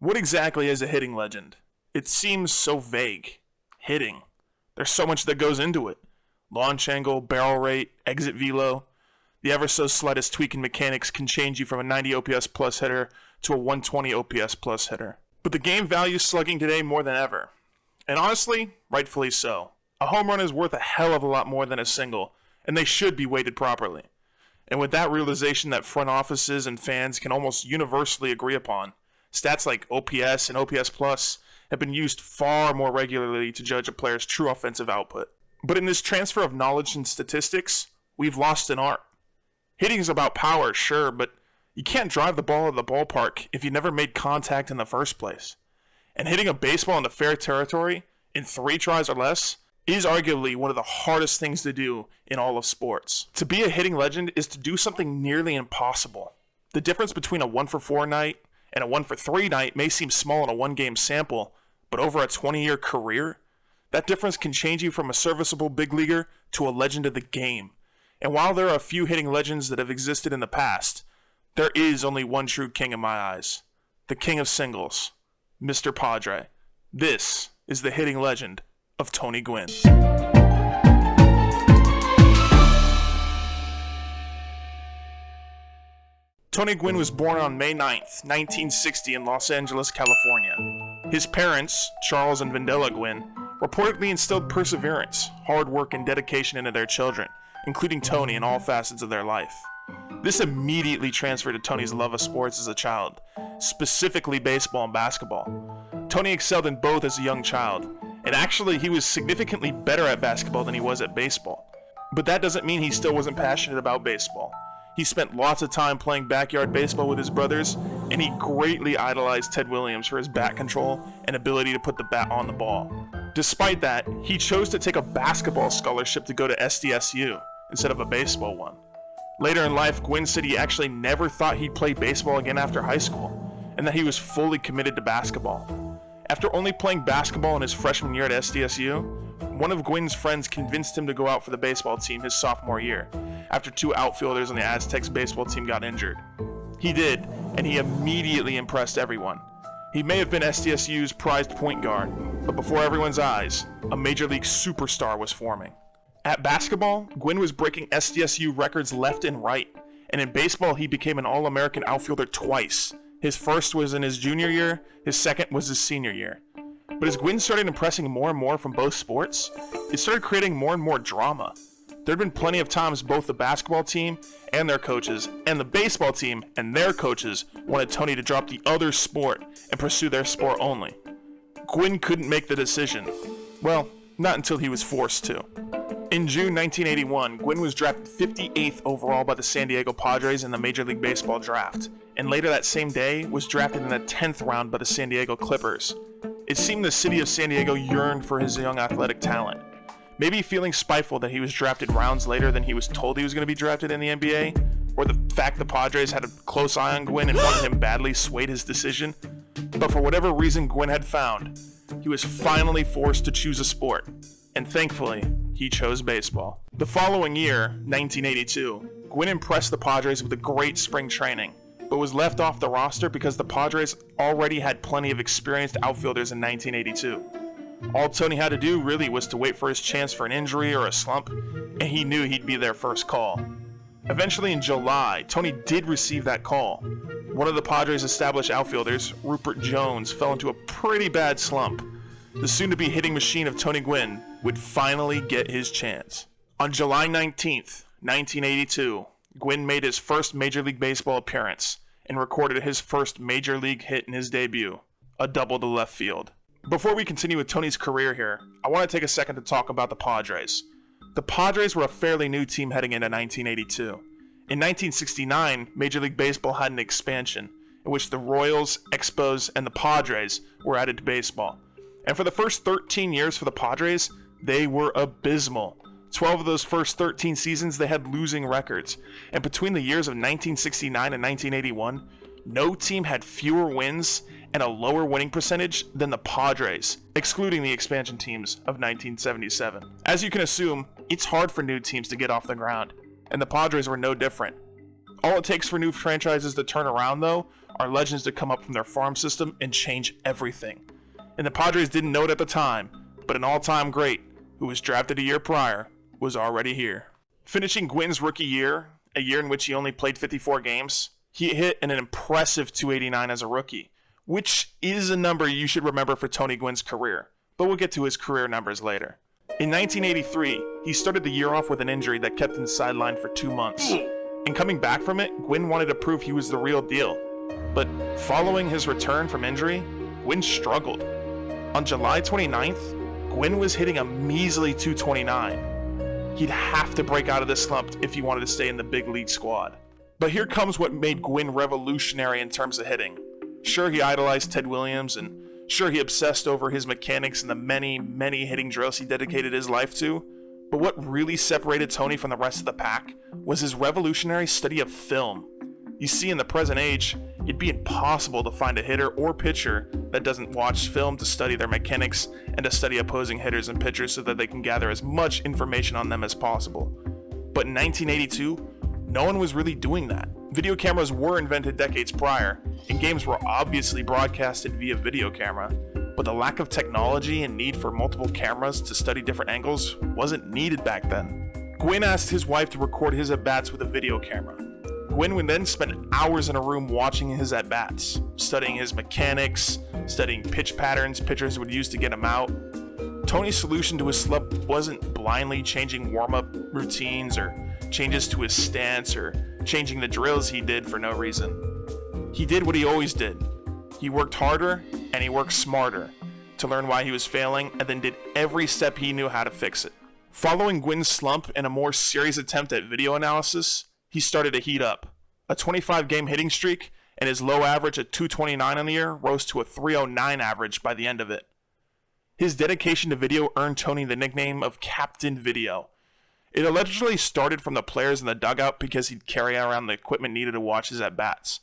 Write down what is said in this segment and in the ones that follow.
What exactly is a hitting legend? It seems so vague. Hitting. There's so much that goes into it. Launch angle, barrel rate, exit velo. The ever so slightest tweak in mechanics can change you from a 90 OPS plus hitter to a 120 OPS plus hitter. But the game values slugging today more than ever. And honestly, rightfully so. A home run is worth a hell of a lot more than a single, and they should be weighted properly. And with that realization that front offices and fans can almost universally agree upon, stats like OPS and OPS plus have been used far more regularly to judge a player's true offensive output. But in this transfer of knowledge and statistics, we've lost an art. Hitting is about power, sure, but you can't drive the ball out of the ballpark if you never made contact in the first place. And hitting a baseball into fair territory in 3 tries or less is arguably one of the hardest things to do in all of sports. To be a hitting legend is to do something nearly impossible. The difference between a 1-for-4 night and a 1-for-3 night may seem small in a one-game sample, but over a 20-year career, that difference can change you from a serviceable big leaguer to a legend of the game. And while there are a few hitting legends that have existed in the past, there is only one true king in my eyes. The king of singles, Mr. Padre. This is the hitting legend of Tony Gwynn. Tony Gwynn was born on May 9th, 1960 in Los Angeles, California. His parents, Charles and Vendela Gwynn, reportedly instilled perseverance, hard work, and dedication into their children, including Tony in all facets of their life. This immediately transferred to Tony's love of sports as a child, specifically baseball and basketball. Tony excelled in both as a young child, and actually he was significantly better at basketball than he was at baseball. But that doesn't mean he still wasn't passionate about baseball. He spent lots of time playing backyard baseball with his brothers, and he greatly idolized Ted Williams for his bat control and ability to put the bat on the ball. Despite that, he chose to take a basketball scholarship to go to SDSU instead of a baseball one. Later in life, Gwynn said he actually never thought he'd play baseball again after high school, and that he was fully committed to basketball. After only playing basketball in his freshman year at SDSU, one of Gwynn's friends convinced him to go out for the baseball team his sophomore year, after 2 outfielders on the Aztecs baseball team got injured. He did, and he immediately impressed everyone. He may have been SDSU's prized point guard, but before everyone's eyes, a major league superstar was forming. At basketball, Gwynn was breaking SDSU records left and right, and in baseball he became an All-American outfielder twice. His first was in his junior year, his second was his senior year. But as Gwynn started impressing more and more from both sports, it started creating more and more drama. There had been plenty of times both the basketball team and their coaches, and the baseball team and their coaches wanted Tony to drop the other sport and pursue their sport only. Gwynn couldn't make the decision. Well, not until he was forced to. In June 1981, Gwynn was drafted 58th overall by the San Diego Padres in the Major League Baseball draft, and later that same day was drafted in the 10th round by the San Diego Clippers. It seemed the city of San Diego yearned for his young athletic talent. Maybe feeling spiteful that he was drafted rounds later than he was told he was going to be drafted in the NBA, or the fact the Padres had a close eye on Gwynn and wanted him badly swayed his decision. But for whatever reason Gwynn had found, he was finally forced to choose a sport, and thankfully, he chose baseball. The following year, 1982, Gwynn impressed the Padres with a great spring training, but was left off the roster because the Padres already had plenty of experienced outfielders in 1982. All Tony had to do really was to wait for his chance for an injury or a slump, and he knew he'd be their first call. Eventually in July, Tony did receive that call. One of the Padres' established outfielders, Rupert Jones, fell into a pretty bad slump. The soon-to-be hitting machine of Tony Gwynn would finally get his chance. On July 19th, 1982, Gwynn made his first Major League Baseball appearance and recorded his first Major League hit in his debut, a double to left field. Before we continue with Tony's career here, I want to take a second to talk about the Padres. The Padres were a fairly new team heading into 1982. In 1969, Major League Baseball had an expansion, in which the Royals, Expos, and the Padres were added to baseball. And for the first 13 years for the Padres, they were abysmal. 12 of those first 13 seasons, they had losing records. And between the years of 1969 and 1981, no team had fewer wins and a lower winning percentage than the Padres, excluding the expansion teams of 1977. As you can assume, it's hard for new teams to get off the ground, and the Padres were no different. All it takes for new franchises to turn around, though, are legends to come up from their farm system and change everything. And the Padres didn't know it at the time, but an all-time great, who was drafted a year prior, was already here. Finishing Gwynn's rookie year, a year in which he only played 54 games, he hit an impressive 289 as a rookie, which is a number you should remember for Tony Gwynn's career, but we'll get to his career numbers later. In 1983, he started the year off with an injury that kept him sidelined for 2 months. And coming back from it, Gwynn wanted to prove he was the real deal. But following his return from injury, Gwynn struggled. On July 29th, Gwynn was hitting a measly 229. He'd have to break out of this slump if he wanted to stay in the big league squad. But here comes what made Gwynn revolutionary in terms of hitting. Sure, he idolized Ted Williams, and sure, he obsessed over his mechanics and the many, many hitting drills he dedicated his life to. But what really separated Tony from the rest of the pack was his revolutionary study of film. You see, in the present age, it'd be impossible to find a hitter or pitcher that doesn't watch film to study their mechanics and to study opposing hitters and pitchers so that they can gather as much information on them as possible. But in 1982, no one was really doing that. Video cameras were invented decades prior, and games were obviously broadcasted via video camera, but the lack of technology and need for multiple cameras to study different angles wasn't needed back then. Gwynn asked his wife to record his at-bats with a video camera. Gwynn would then spend hours in a room watching his at-bats, studying his mechanics, studying pitch patterns pitchers would use to get him out. Tony's solution to his slump wasn't blindly changing warm-up routines or changes to his stance or changing the drills he did for no reason. He did what he always did. He worked harder and he worked smarter to learn why he was failing and then did every step he knew how to fix it. Following Gwynn's slump and a more serious attempt at video analysis, he started to heat up. A 25-game hitting streak and his low average at 229 on the year rose to a 309 average by the end of it. His dedication to video earned Tony the nickname of Captain Video. It allegedly started from the players in the dugout because he'd carry around the equipment needed to watch his at-bats.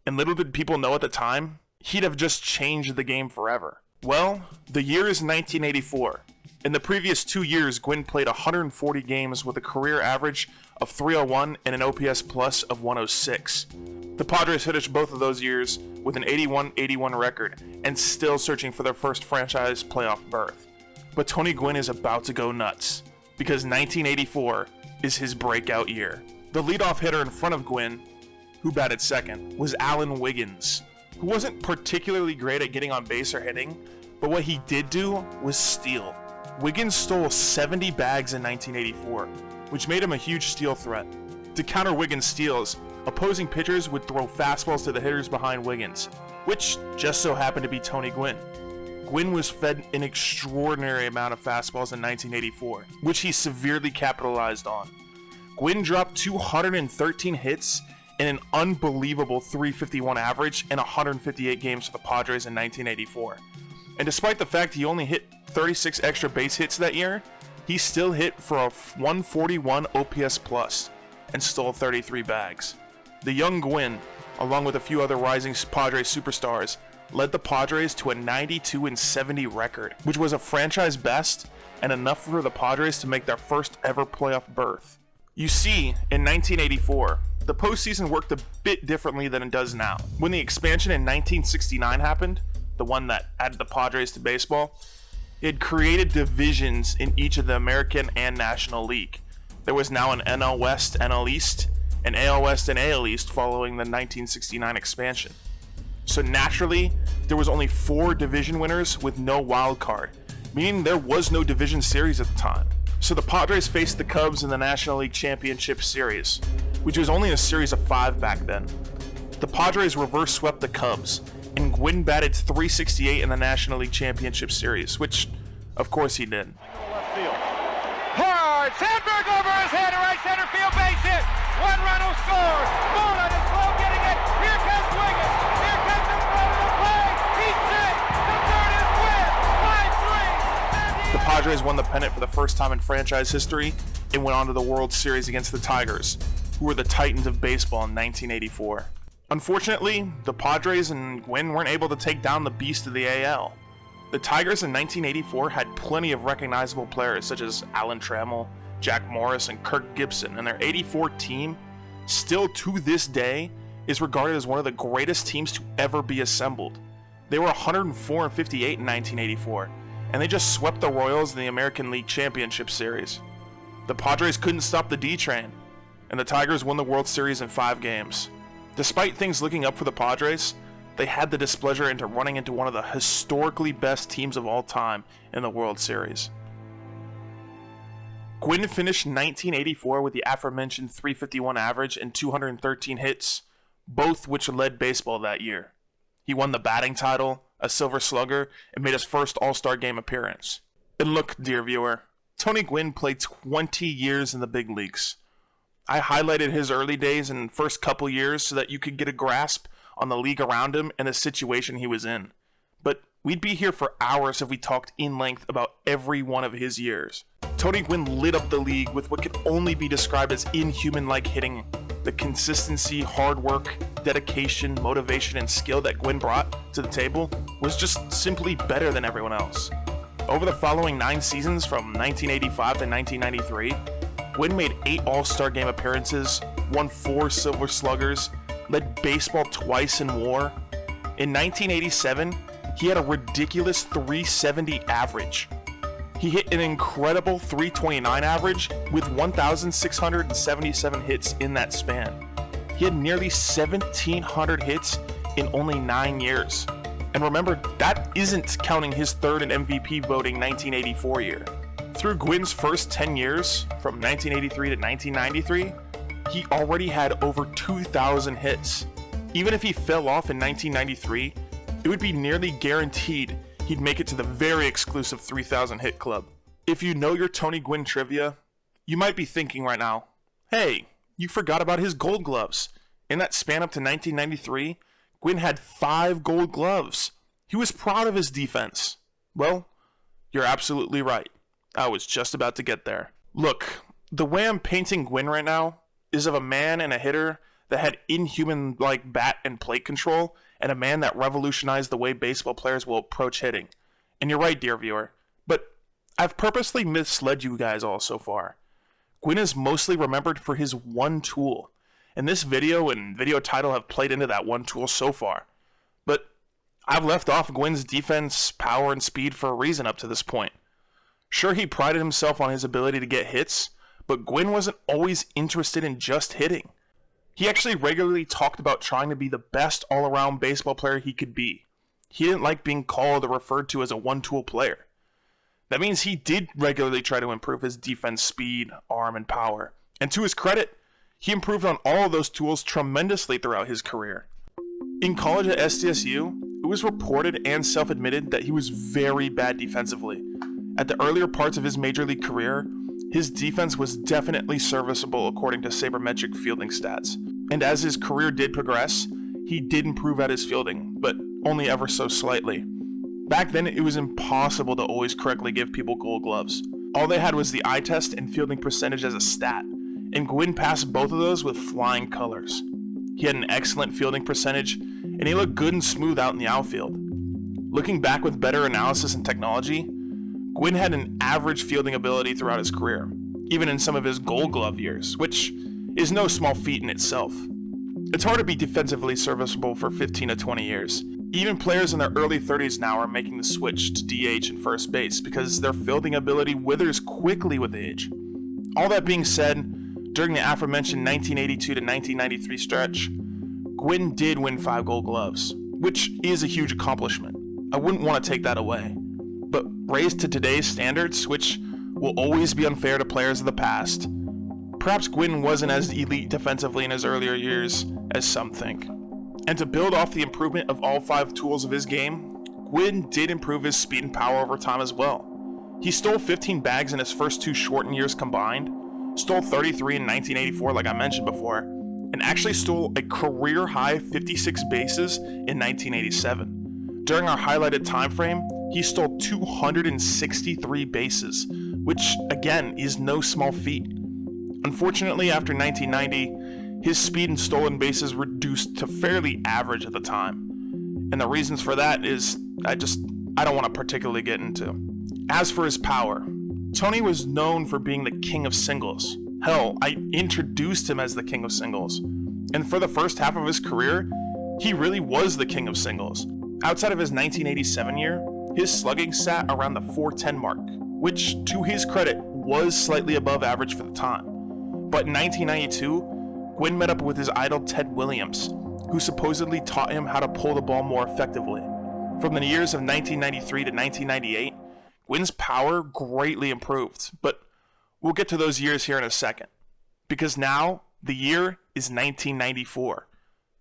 And little did people know at the time, he'd have just changed the game forever. Well, the year is 1984. In the previous 2 years, Gwynn played 140 games with a career average of 301 and an OPS plus of 106. The Padres finished both of those years with an 81-81 record and still searching for their first franchise playoff berth. But Tony Gwynn is about to go nuts, because 1984 is his breakout year. The leadoff hitter in front of Gwynn, who batted second, was Alan Wiggins, who wasn't particularly great at getting on base or hitting, but what he did do was steal. Wiggins stole 70 bags in 1984, which made him a huge steal threat. To counter Wiggins' steals, opposing pitchers would throw fastballs to the hitters behind Wiggins, which just so happened to be Tony Gwynn. Gwynn was fed an extraordinary amount of fastballs in 1984, which he severely capitalized on. Gwynn dropped 213 hits and an unbelievable 351 average in 158 games for the Padres in 1984. And despite the fact he only hit 36 extra base hits that year, he still hit for a 141 OPS plus and stole 33 bags. The young Gwynn, along with a few other rising Padres superstars, led the Padres to a 92-70 record, which was a franchise best and enough for the Padres to make their first ever playoff berth. You see, in 1984, the postseason worked a bit differently than it does now. When the expansion in 1969 happened, the one that added the Padres to baseball, it created divisions in each of the American and National League. There was now an NL West, NL East, an AL West and AL East following the 1969 expansion. So naturally, there was only 4 division winners with no wild card, meaning there was no division series at the time. So the Padres faced the Cubs in the National League Championship Series, which was only a series of 5 back then. The Padres reverse swept the Cubs, and Gwynn batted .368 in the National League Championship Series, which, of course, he did. Left field. Hard! Sandberg over his head, right center field, base hit. 1 run will score. Mola is slow getting it. Here comes Wiggins. Here comes the throw to the play. He's set. The third is Gwynn. 5-3. The Padres won the pennant for the first time in franchise history and went on to the World Series against the Tigers, who were the Titans of baseball in 1984. Unfortunately, the Padres and Gwynn weren't able to take down the beast of the AL. The Tigers in 1984 had plenty of recognizable players such as Alan Trammell, Jack Morris, and Kirk Gibson, and their '84 team still to this day is regarded as one of the greatest teams to ever be assembled. They were 104-58 in 1984, and they just swept the Royals in the American League Championship Series. The Padres couldn't stop the D-Train, and the Tigers won the World Series in 5 games. Despite things looking up for the Padres, they had the displeasure into running into one of the historically best teams of all time in the World Series. Gwynn finished 1984 with the aforementioned .351 average and 213 hits, both which led baseball that year. He won the batting title, a Silver Slugger, and made his first All-Star Game appearance. And look, dear viewer, Tony Gwynn played 20 years in the big leagues. I highlighted his early days and first couple years so that you could get a grasp on the league around him and the situation he was in. But we'd be here for hours if we talked in length about every one of his years. Tony Gwynn lit up the league with what could only be described as inhuman-like hitting. The consistency, hard work, dedication, motivation, and skill that Gwynn brought to the table was just simply better than everyone else. Over the following 9 seasons from 1985 to 1993, Gwynn made 8 All-Star Game appearances, won 4 Silver Sluggers, led baseball twice in WAR. In 1987, he had a ridiculous .370 average. He hit an incredible .329 average with 1,677 hits in that span. He had nearly 1,700 hits in only 9 years. And remember, that isn't counting his third in MVP voting 1984 year. Through Gwynn's first 10 years, from 1983 to 1993, he already had over 2,000 hits. Even if he fell off in 1993, it would be nearly guaranteed he'd make it to the very exclusive 3,000 hit club. If you know your Tony Gwynn trivia, you might be thinking right now, hey, you forgot about his gold gloves. In that span up to 1993, Gwynn had 5 gold gloves. He was proud of his defense. Well, you're absolutely right. I was just about to get there. Look, the way I'm painting Gwynn right now is of a man and a hitter that had inhuman-like bat and plate control, and a man that revolutionized the way baseball players will approach hitting. And you're right, dear viewer, but I've purposely misled you guys all so far. Gwynn is mostly remembered for his one tool, and this video and video title have played into that one tool so far. But I've left off Gwynn's defense, power, and speed for a reason up to this point. Sure, he prided himself on his ability to get hits, but Gwynn wasn't always interested in just hitting. He actually regularly talked about trying to be the best all-around baseball player he could be. He didn't like being called or referred to as a one-tool player. That means he did regularly try to improve his defense speed, arm, and power. And to his credit, he improved on all of those tools tremendously throughout his career. In college at SDSU, it was reported and self-admitted that he was very bad defensively. At the earlier parts of his major league career, his defense was definitely serviceable according to sabermetric fielding stats. And as his career did progress, he did improve at his fielding, but only ever so slightly. Back then, it was impossible to always correctly give people gold gloves. All they had was the eye test and fielding percentage as a stat, and Gwynn passed both of those with flying colors. He had an excellent fielding percentage, and he looked good and smooth out in the outfield. Looking back with better analysis and technology, Gwynn had an average fielding ability throughout his career, even in some of his gold glove years, which is no small feat in itself. It's hard to be defensively serviceable for 15 to 20 years. Even players in their early 30s now are making the switch to DH and first base because their fielding ability withers quickly with age. All that being said, during the aforementioned 1982 to 1993 stretch, Gwynn did win 5 gold gloves, which is a huge accomplishment. I wouldn't want to take that away. But raised to today's standards, which will always be unfair to players of the past, perhaps Gwynn wasn't as elite defensively in his earlier years as some think. And to build off the improvement of all 5 tools of his game, Gwynn did improve his speed and power over time as well. He stole 15 bags in his first 2 shortened years combined, stole 33 in 1984 like I mentioned before, and actually stole a career-high 56 bases in 1987. During our highlighted time frame, he stole 263 bases, which again is no small feat. Unfortunately, after 1990, his speed and stolen bases reduced to fairly average at the time. And the reasons for that is I don't want to particularly get into. As for his power, Tony was known for being the king of singles. Hell, I introduced him as the king of singles. And for the first half of his career, he really was the king of singles. Outside of his 1987 year, his slugging sat around the .410 mark, which, to his credit, was slightly above average for the time. But in 1992, Gwynn met up with his idol Ted Williams, who supposedly taught him how to pull the ball more effectively. From the years of 1993 to 1998, Gwynn's power greatly improved, but we'll get to those years here in a second. Because now, the year is 1994,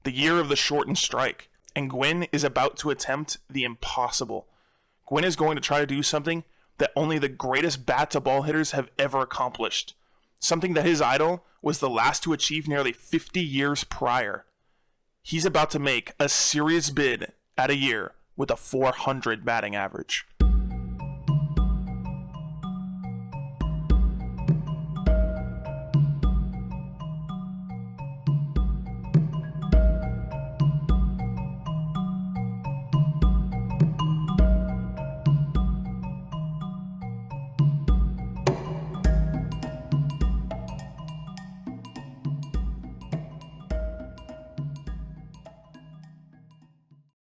the year of the shortened strike, and Gwynn is about to attempt the impossible. Gwynn is going to try to do something that only the greatest bat-to-ball hitters have ever accomplished. Something that his idol was the last to achieve nearly 50 years prior. He's about to make a serious bid at a year with a .400 batting average.